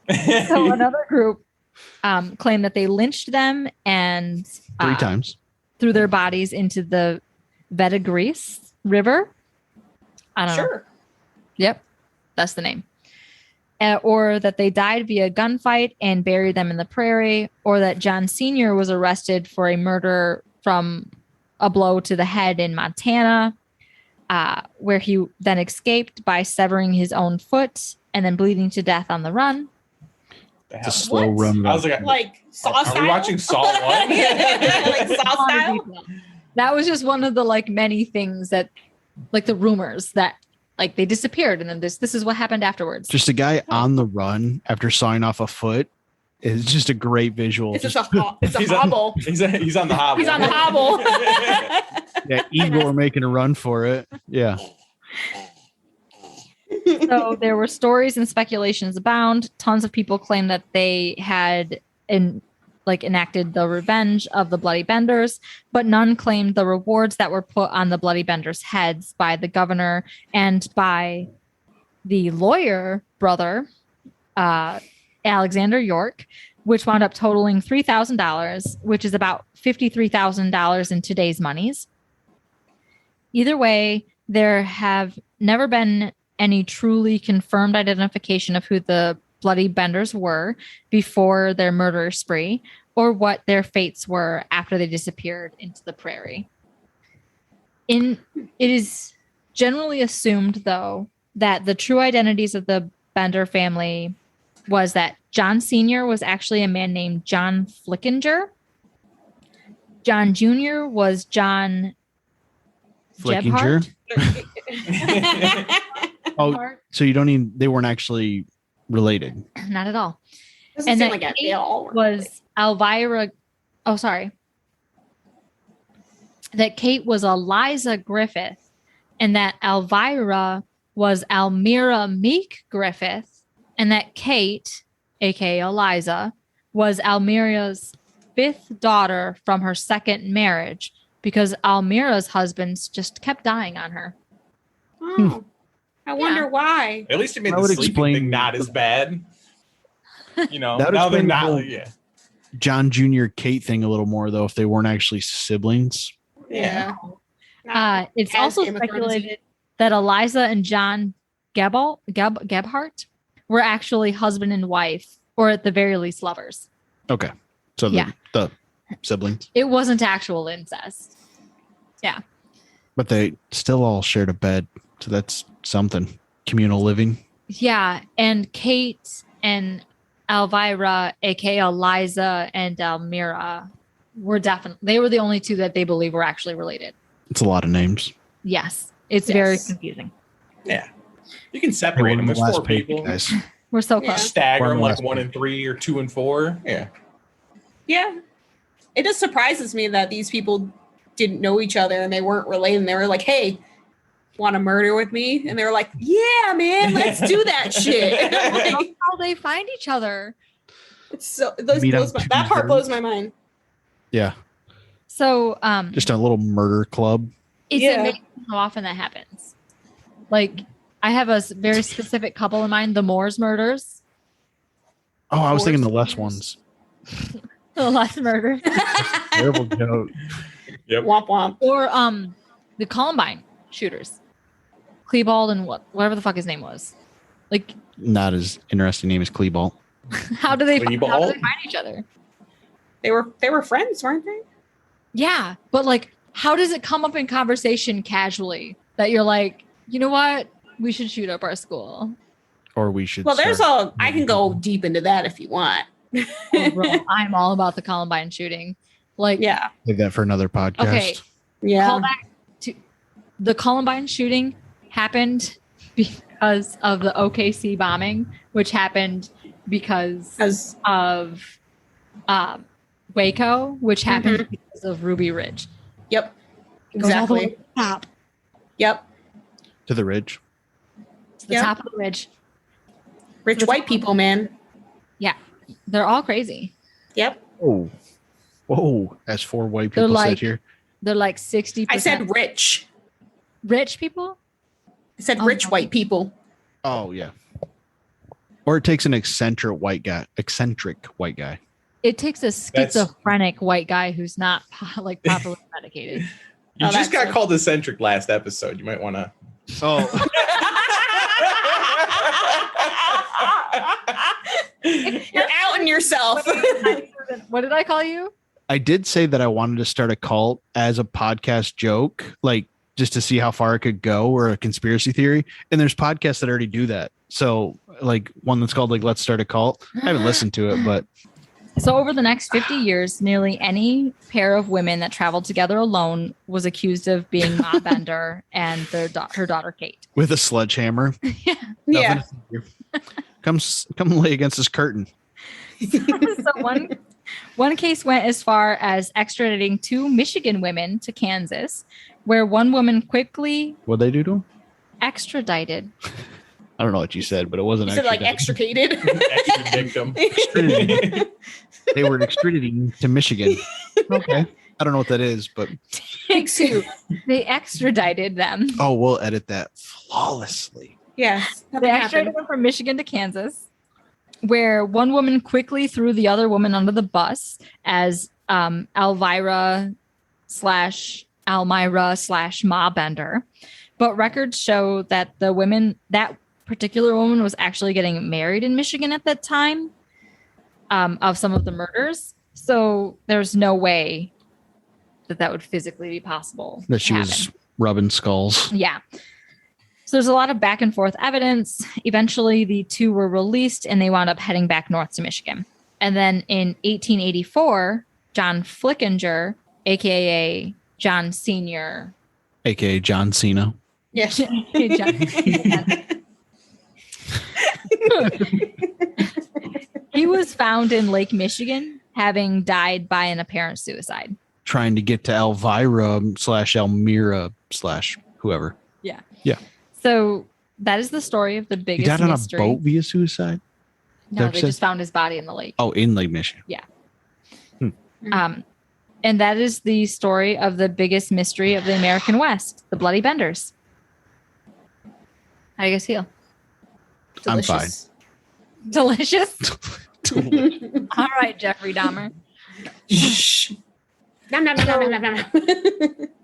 you. So another group claimed that they lynched them and 3 times. threw their bodies into the Vetagris River. I don't know. Sure. Yep, that's the name. Or that they died via gunfight and buried them in the prairie, or that John Sr. was arrested for a murder from a blow to the head in Montana, where he then escaped by severing his own foot and then bleeding to death on the run. It's a slow What? run. I was like, Saw are style? we watching Saw 1? Like Saw style? That was just one of the like many things that, like the rumors that like they disappeared, and then this is what happened afterwards. Just a guy on the run after sawing off a foot is just a great visual. It's just Just- a He's hobble. He's on the hobble. He's on the hobble. yeah, Igor making a run for it. Yeah. So there were stories and speculations abound. Tons of people claim that they had enacted the revenge of the Bloody Benders, but none claimed the rewards that were put on the Bloody Benders' heads by the governor and by the lawyer brother, Alexander York, which wound up totaling $3,000, which is about $53,000 in today's monies. Either way, there have never been any truly confirmed identification of who the Bloody Benders were before their murder spree, or what their fates were after they disappeared into the prairie. It is generally assumed, though, that the true identities of the Bender family was that John Sr. was actually a man named John Flickinger. John Jr. was John Flickinger. Gebhardt. Oh, so you don't even, they weren't actually related. Not at all. Doesn't And seem that like Kate they all were. was Elvira. Oh, sorry. That Kate was Eliza Griffith, and that Elvira was Almira Meek Griffith, and that Kate, aka Eliza, was Almira's 5th daughter from her 2nd marriage, because Almira's husbands just kept dying on her. Oh, I wonder why. At least it made That the would sleeping explain- thing not as bad. You know, That would now they're explain the not. whole- Yeah. John Jr. Kate thing a little more, though, if they weren't actually siblings. Yeah. It's As also Game of Thrones. speculated that Eliza and John Gebhardt were actually husband and wife, or at the very least lovers. Okay. So Yeah. the siblings. It wasn't actual incest. But they still all shared a bed. So that's something. Communal living. Yeah, and Kate and Elvira, aka Eliza and Almira, were they were the only two that they believe were actually related. It's a lot of names. Yes, it's Yes. very confusing. Yeah. You can separate them. There's 4 people. guys. We're so Yeah. close. Stagger One them like last 1 and 3 or 2 and 4. Yeah. Yeah. It just surprises me that these people didn't know each other and they weren't related. And they were like, hey, want to murder with me? And they were like, yeah, man, let's do that shit. That's Like, how they find each other. that part blows my mind. Yeah. So, Just a little murder club. it's Yeah. amazing how often that happens. Like, I have a very specific couple in mind, the Moores murders. Oh, I was thinking the Forced less ones. The last murder. Terrible joke. Yep. Womp womp. Or the Columbine shooters. Klebold and whatever the fuck his name was. Like, Not as interesting name as Klebold. how do they find Klebold? each other? They were friends, weren't they? Yeah, but like, how does it come up in conversation casually that you're like, you know what, we should shoot up our school? Or we should. Well, there's start- I can go deep into that if you want. Oh, bro, I'm all about the Columbine shooting. Like, Yeah. Save that for another podcast. okay, Yeah. call back to the Columbine shooting happened because of the OKC bombing, which happened because of Waco, which happened because of Ruby Ridge. Yep. It goes all the way Exactly. to the top, Yep. To the ridge. to the Yep. top of the ridge. Rich white people, man. Yeah, they're all crazy. Yep. Oh. Whoa. As 4 white They're people like- said here. They're like 60%. I said rich. rich people. I said Oh, rich no. white people. Oh, yeah. Or it takes an eccentric white guy. It takes a schizophrenic white guy who's not like properly medicated. You Oh, just got that's- called eccentric last episode. You might want to. Oh. You're outing yourself. What did I call you? I did say that I wanted to start a cult as a podcast joke, like just to see how far it could go, or a conspiracy theory. And there's podcasts that already do that. So like one that's called like Let's Start a Cult. I haven't listened to it, but So over the next 50 years, nearly any pair of women that traveled together alone was accused of being Ma Bender and her daughter Kate. with a sledgehammer. Yeah. Come lay against this curtain. So one case went as far as extraditing 2 Michigan women to Kansas, where one woman quickly What'd they do to him? extradited. I don't know what you said, but it wasn't You said like extradited. extricated. Victim. They were extraditing to Michigan. Okay. I don't know what that is, but Take 2. They extradited them. oh, we'll edit that flawlessly. Yes. They extradited them from Michigan to Kansas, where one woman quickly threw the other woman under the bus as Elvira / Almira / Ma Bender. But records show that that particular woman was actually getting married in Michigan at that time of some of the murders. So there's no way that would physically be possible. That to she was happen. rubbing skulls. Yeah. So there's a lot of back and forth evidence. Eventually, the 2 were released and they wound up heading back north to Michigan. And then in 1884, John Flickinger, aka John Sr., AKA John Cena. Yes. he was found in Lake Michigan, having died by an apparent suicide. Trying to get to Elvira / Elmira / whoever. So that is the story of the He biggest died on mystery. a boat via suicide? No, That they said- just found his body in the lake. Oh, in Lake Michigan. And that is the story of the biggest mystery of the American West, the Bloody Benders. How do you guys feel? I'm fine. Delicious? All right, Jeffrey Dahmer. Shh. Nom, nom, nom, nom, nom, nom,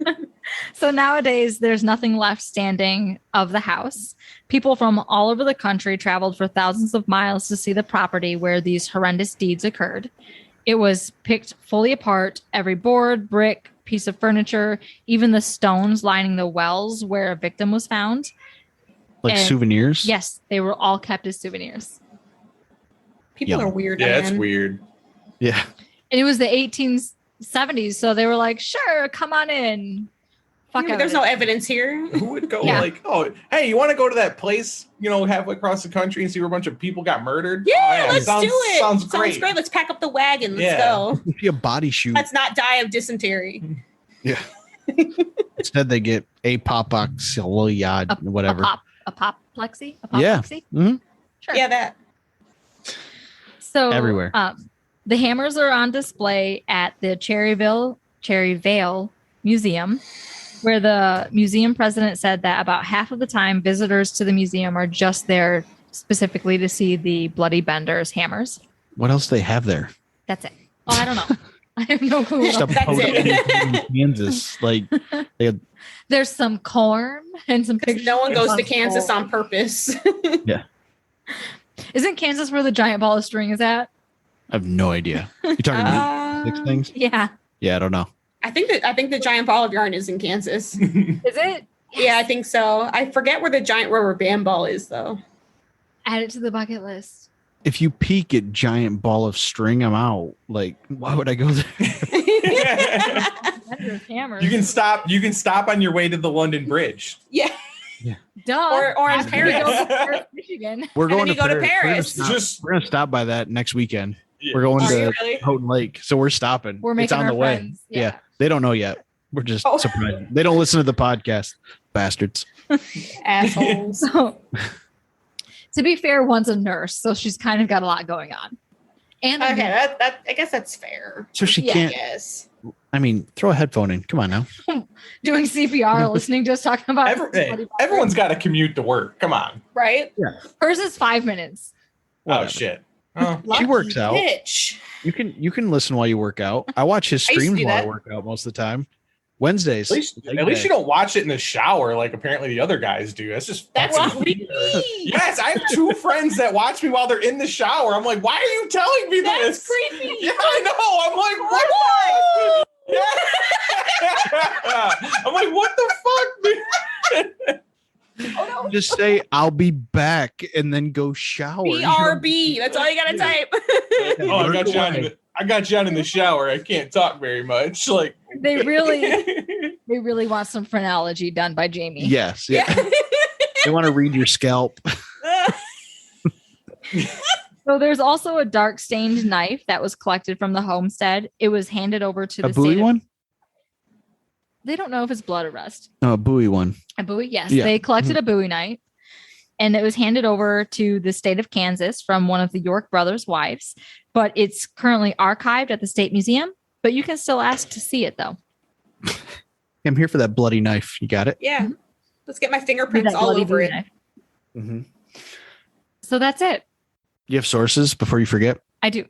nom. So nowadays, there's nothing left standing of the house. People from all over the country traveled for thousands of miles to see the property where these horrendous deeds occurred. It was picked fully apart, every board, brick, piece of furniture, even the stones lining the wells where a victim was found. Like And- souvenirs? Yes, they were all kept as souvenirs. People Yeah. are weird. Yeah, man. it's weird. Yeah. And it was the 1870s, so they were like, sure, come on in. Fuck Yeah, but there's no evidence. evidence here. Who would go Yeah. like, oh, hey, you want to go to that place, halfway across the country and see where a bunch of people got murdered? Yeah, Oh, let's sounds- do it. Sounds great. Let's pack up the wagon. Let's Yeah. go. Be a body shoot. Let's not die of dysentery. Yeah. Instead, they get apoplexy, whatever. Apoplexy? Yeah. Apoplexy? Mhm. Sure. Yeah, that. So Everywhere. The hammers are on display at the Cherryvale Museum, where the museum president said that about half of the time visitors to the museum are just there specifically to see the Bloody Benders hammers. What else do they have there? That's it. Oh, I don't know. I have no clue. Just a That's boat it. in Kansas. Like, they had, There's some corn and some pictures. No one goes of to Kansas gold. on purpose. Isn't Kansas where the giant ball of string is at? I have no idea. You're talking 66 things. Yeah. Yeah, I don't know. I think the giant ball of yarn is in Kansas. Is it? Yeah, I think so. I forget where the giant rubber band ball is though. Add it to the bucket list. If you peek at giant ball of string, I'm out. Like, why would I go there? Hammers. You can stop on your way to the London Bridge. Yeah. Duh. Or in After we go Paris. to Paris, Michigan. We're going then you go to Paris. Paris. We're gonna stop by that next weekend. Yeah. We're going Are you to really? Houghton Lake, so we're stopping. We're making it's on our the way. friends. Yeah. They don't know yet. We're just Oh. surprised. They don't listen to the podcast, bastards. Assholes. So, to be fair, one's a nurse, so she's kind of got a lot going on. And Okay, that I guess that's fair. So she Yeah. can't. Yes. I mean, throw a headphone in. Come on now. doing CPR, listening to us talking about Everyone's got to commute to work. Come on. Right? Hers is 5 minutes. Oh Whatever. shit. Oh. She works out. Bitch. You can listen while you work out. I watch his I used to streams do while I that. work out most of the time. Wednesdays. At least you don't watch it in the shower like apparently the other guys do. That's just That's fucking creepy. weird. Yes, I have two friends that watch me while they're in the shower. I'm like, why are you telling me That's this? creepy. Yeah, I know. I'm like, what? Yeah. I'm like, what the fuck, man? Just say I'll be back and then go shower. BRB. That's all you gotta type. Oh, I got you out in the shower. I can't talk very much. Like They really want some phrenology done by Jamie. Yes. Yeah. They want to read your scalp. So there's also a dark stained knife that was collected from the homestead. It was handed over to the A Bowie state of- one? They don't know if it's blood arrest. No, a Bowie one. A Bowie, yes. Yeah. They collected a Bowie knife, and it was handed over to the state of Kansas from one of the York brothers' wives. But it's currently archived at the State Museum. But you can still ask to see it, though. I'm here for that bloody knife. You got it? Yeah. Let's get my With fingerprints that all bloody over Bowie it. knife. Mm-hmm. So that's it. You have sources before you forget? I do.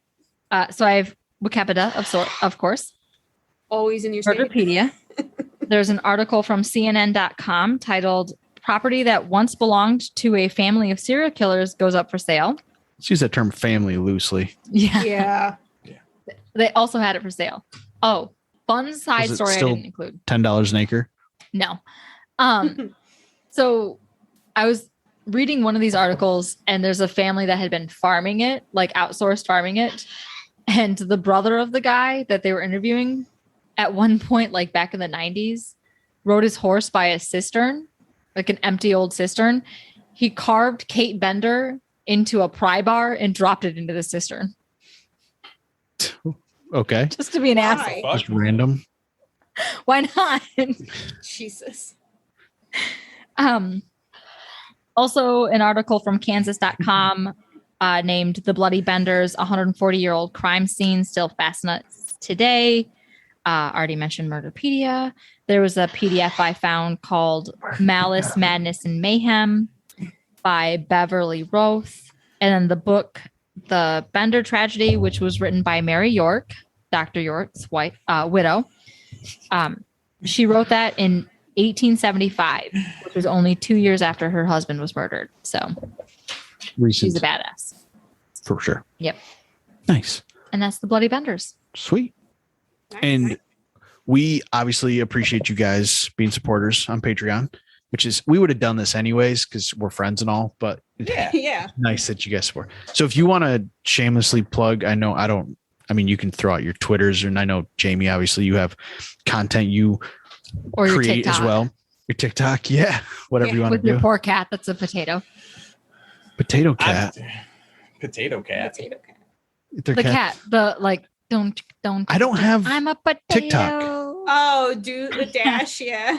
So I have Wikipedia, of course. Always in your state. Murderpedia. There's an article from CNN.com titled "Property that once belonged to a family of serial killers goes up for sale." Let's use that term family loosely. Yeah. Yeah. They also had it for sale. Oh, fun side Is it story I still- didn't include. $10 an acre. No. So I was reading one of these articles, and there's a family that had been farming it, like outsourced farming it. And the brother of the guy that they were interviewing at one point, like back in the 90s, rode his horse by a cistern, like an empty old cistern. He carved Kate Bender into a pry bar and dropped it into the cistern Okay. just to be an Why? asshole. Just random. Why not? Jesus. Also, an article from Kansas.com named "The Bloody Benders, 140-year-old crime scene still fascinates today." Already mentioned Murderpedia. There was a PDF I found called "Malice, Madness, and Mayhem" by Beverly Roth, and then the book "The Bender Tragedy," which was written by Mary York, Dr. York's wife, widow. She wrote that in 1875, which was only 2 years after her husband was murdered. So Recent. she's a badass. For sure. Yep. Nice. And that's the Bloody Benders. Sweet. And we obviously appreciate you guys being supporters on Patreon, which is, we would have done this anyways because we're friends and all, but it's Yeah. Yeah. nice that you guys support. So if you want to shamelessly plug, I mean, you can throw out your Twitters, and I know Jamie, obviously you have content you Or your create TikTok. as well. Your TikTok. Yeah. Whatever Yeah, you want to With your do. poor cat that's a potato. Potato cat. Potato cat. Potato cat. Their The cat. The like, don't. I don't have I'm a potato. TikTok. Oh, dude, the dash. Yeah.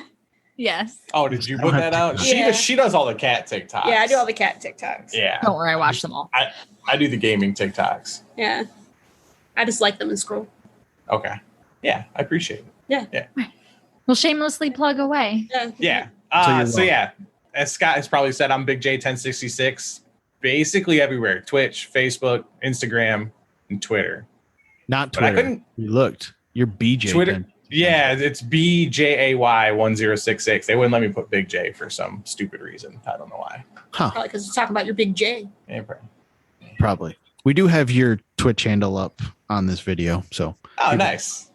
Yes. Oh, did you I put don't that have out? TikTok. She does all the cat TikToks. Yeah, I do all the cat TikToks. Yeah. Don't worry, I watch them all. I do the gaming TikToks. Yeah. I just like them and scroll. Okay. Yeah, I appreciate it. Well, shamelessly plug away. Yeah. Yeah. you're So yeah, as Scott has probably said, I'm Big J 1066. Basically everywhere: Twitch, Facebook, Instagram, and Twitter. Not But I Twitter. couldn't. You looked. You're BJ. Twitter. then. Yeah, it's BJAY1066. They wouldn't let me put Big J for some stupid reason. I don't know why. Huh. Probably because you're talking about your big J. Yeah, Probably. We do have your Twitch handle up on this video, so Oh, nice.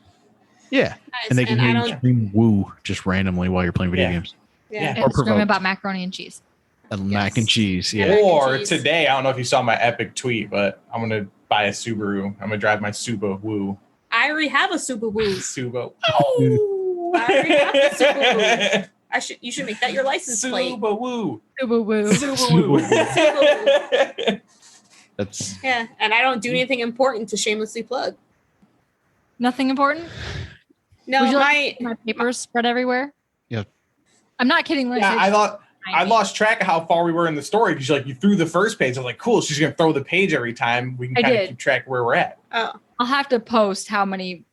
yeah. Nice. And they can I hear you don't. scream woo just randomly while you're playing video Yeah. games. Yeah. Yeah. And Or screaming provoked. about macaroni and cheese. And mac and Yes. cheese. Yeah. Yeah. Mac and Or cheese. today, I don't know if you saw my epic tweet, but I'm gonna buy a Subaru. I'm gonna drive my Subaru. I already have a Subaru. Subaru. I already have the Subaru. You should make that your license plate. Subaru. Woo. Subaru. That's Yeah, and I don't do anything important to shamelessly plug. Nothing important? No, Would you my My papers spread everywhere? Yeah. I'm not kidding. Liz. Yeah, It's I thought I tiny. lost track of how far we were in the story because you threw the first page. I was like, cool, she's gonna throw the page every time. We can I kind of did. keep track of where we're at. oh I'll have to post how many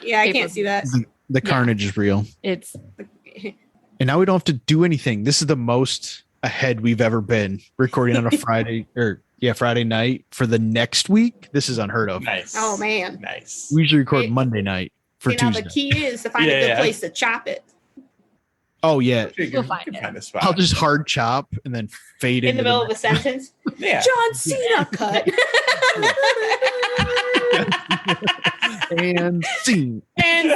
yeah, I Paper. can't see that. the carnage is real. it's. And now we don't have to do anything. This is the most ahead we've ever been recording on a Friday night for the next week. This is unheard of. Nice. Oh man. Nice. We usually record Hey, Monday night for See, now Tuesday. the key is to find a Yeah, good yeah. place to chop it Oh yeah. We'll find it. Find a spot. I'll just hard chop and then fade in into the middle of a sentence. yeah. John Cena cut. and scene. And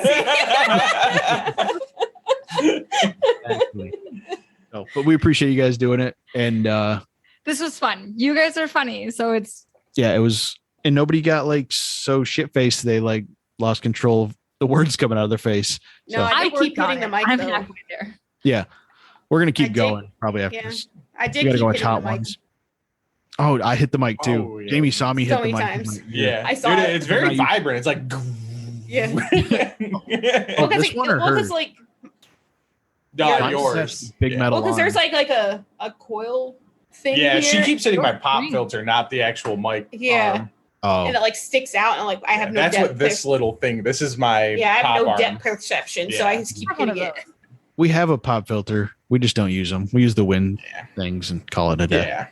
Exactly. No, but we appreciate you guys doing it. And This was fun. You guys are funny, so it's yeah, it was, and nobody got like so shit faced they like lost control of the words coming out of their face. No, So I did worked keep on hitting the it. mic I'm though. halfway there. yeah, we're gonna I keep did- going probably after yeah. this. I did We gotta keep go with hitting top the mic. ones. Oh, I hit the mic too. Oh, yeah. Jamie saw me So hit the many mic. times. Yeah. I saw it. It's very Not you. vibrant. It's like Yeah. Oh, Well, this one or because hers? like No, Yeah. Mine yours. has big Yeah. metal well, because there's line. like a coil thing. Yeah, here. she keeps hitting my pop Green. filter, not the actual mic. Yeah. arm. Oh, and it like sticks out, and like I have no That's depth. what this little thing. This is my yeah, I have pop no arm. depth perception, so I Yeah. just keep I have one hitting of it. we have a pop filter. We just don't use them. We use the wind Yeah. things and call it a day. Yeah.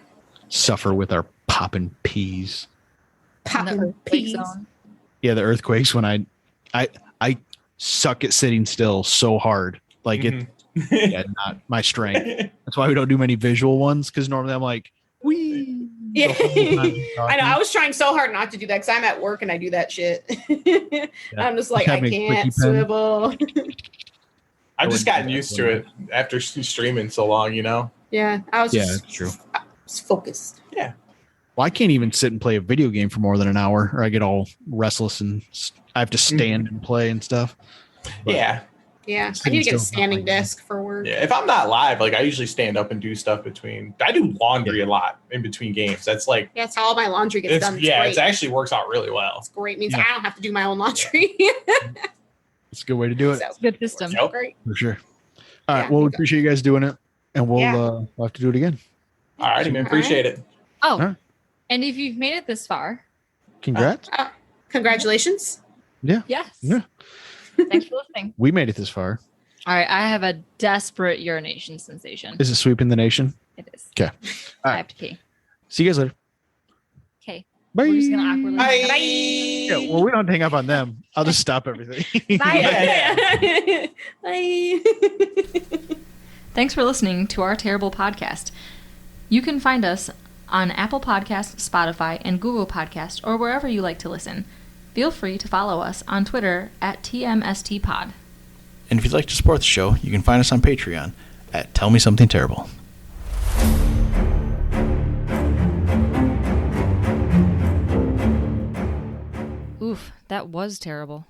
Suffer with our popping peas. In the Popping earthquake peas. zone. Yeah, the earthquakes when I suck at sitting still so hard. Like it Mhm. yeah, not my strength. That's why we don't do many visual ones, because normally I'm like, wee. Yeah. the whole time I know. talking. I was trying so hard not to do that because I'm at work and I do that shit. I'm just like, Just I having a can't quickie pen. swivel. I've just wouldn't gotten do that used for to it after streaming so long, you know? Yeah, I was Yeah, just that's true. I was focused. Well, I can't even sit and play a video game for more than an hour, or I get all restless and I have to stand and play and stuff. But- Yeah. Yeah, I Sitting need to get a still's not standing like that. desk for work. Yeah. If I'm not live, like I usually stand up and do stuff between. I do laundry a lot in between games. That's like, Yeah, it's how all my laundry gets done. It's yeah, great. it actually works out really well. It's great. It means Yeah. I don't have to do my own laundry. It's a good way to do it So, Good system. Yep. great. for sure. All right. Yeah, Well, we you go. appreciate you guys doing it, and we'll Yeah. we'll have to do it again. All righty, man. Appreciate it. Oh, Huh? and if you've made it this far, Congrats. Congratulations. yes. Yeah. Thanks for listening. We made it this far. All right, I have a desperate urination sensation. Is it sweeping the nation? It is. 'Kay. I All have to pee. See you guys later. Okay. Bye. We're just gonna awkwardly. Bye. Yeah, well, we don't hang up on them. I'll just stop everything. Bye. Bye. Thanks for listening to our terrible podcast. You can find us on Apple Podcasts, Spotify, and Google Podcasts, or wherever you like to listen. Feel free to follow us on Twitter at TMSTPod. And if you'd like to support the show, you can find us on Patreon at Tell Me Something Terrible. Oof, that was terrible.